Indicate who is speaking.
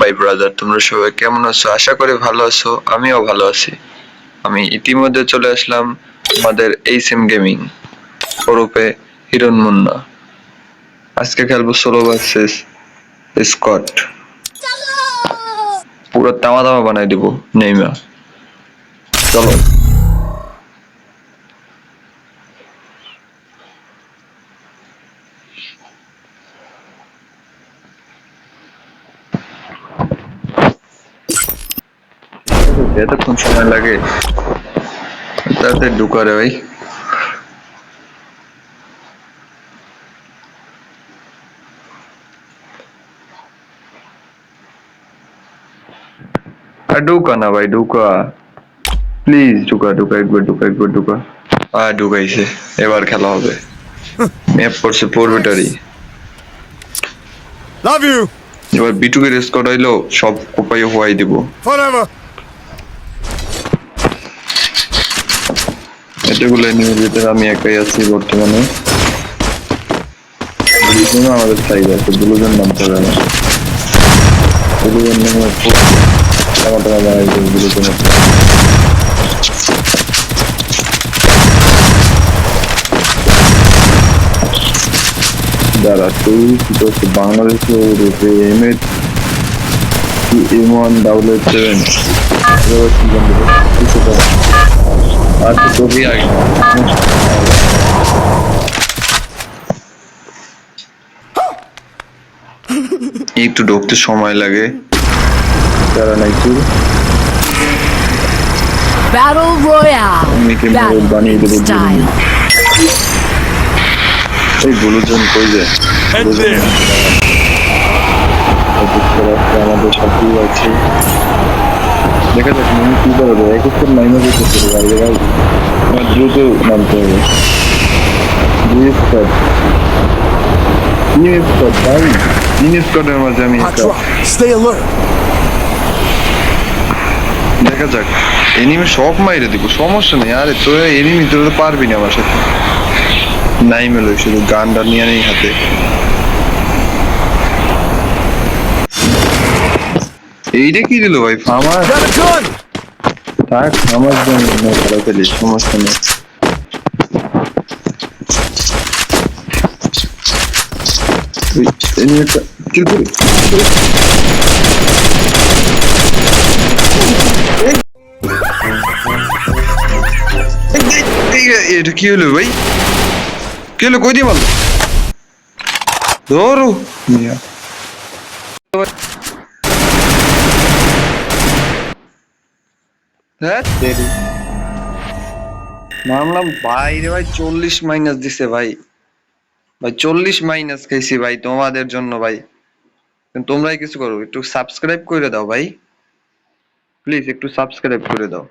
Speaker 1: ভাই ব্রাদার, তোমরা সবাই কেমন আছো? আশা করি ভালো আছো, আমিও ভালো আছি। আমি ইতিমধ্যে চলে আসলাম আমাদের এইচএম গেমিং ওরূপে হিরণ মুন্না। আজকে খেলবো সোলো ভার্সেস স্কট। পুরো তামা তামা বানাই দিব নেইমা। চলো। এতক্ষণ সময় লাগে তাড়াতাড়ি ঢুকা রে ভাই। আর ঢুকা না ভাই, ঢুকা প্লিজ, ঢুকা ঢুকা, একবার ঢুকা। ঢুকাইছে, এবার খেলা হবে। ম্যাপ পড়ছে পোরবেটারি।
Speaker 2: Love you.
Speaker 1: এবার বিটুকে রেস করাইলো, সব কোপাই হওয়াই দিব।
Speaker 2: Forever.
Speaker 1: এতগুলো নিয়ে যেতে আমি একাই আছি বর্তমানে। ব্লুজন আমাদের সাইড আছে, ব্লুজন নামতে হবে না। ব্লুজন নামে টাকা টাকা বানাই দেবো ব্লুজনের। দাঁড়া, তুই কি করছিস? বাংলাদেশে M1 7 আচ্ছা, তোকে আগে একটু ঢুকতে সময় লাগে, তারা নাই তুই
Speaker 3: Battle Royale.
Speaker 1: মিকে মোড় বানিয়ে দেবো।
Speaker 3: Style.
Speaker 1: এই ব্লুজন কই যায়?
Speaker 2: Head there.
Speaker 1: আমাদের সাথেই আছে, দেখা যাক মনে কি করবে। এক একটা নাইমা যেতে পারে ভাই, আমার দ্রুত নামতে হবে। তিন স্কোয়াডের মাঝে আমি
Speaker 2: Hot drop. Stay alert.
Speaker 1: দেখা যাক, এনিমি সব মাইরে দিব, সমস্যা নেই। আরে তোর এনিমি তোর তো পারবি না আমার সাথে। নাই মেলো, শুধু গানটা নিয়ে নেই হাতে। এইটা কি দিল ভাই? Farmer
Speaker 2: Got a gun.
Speaker 1: থাক, আমার জন্য খেলা খেলি, সমস্যা নেই। এনিমিটা কিল করি। এটা কি হলো ভাই? কি হলো? কই দিয়ে মারলো? ধরো মিয়া। নামলাম ভাই রে ভাই, 40 মাইনাস দিছে ভাই। ভাই 40 মাইনাস খাইছি ভাই তোমাদের জন্য ভাই। তোমরাই কিছু করো, একটু সাবস্ক্রাইব করে দাও ভাই, প্লিজ একটু সাবস্ক্রাইব করে দাও।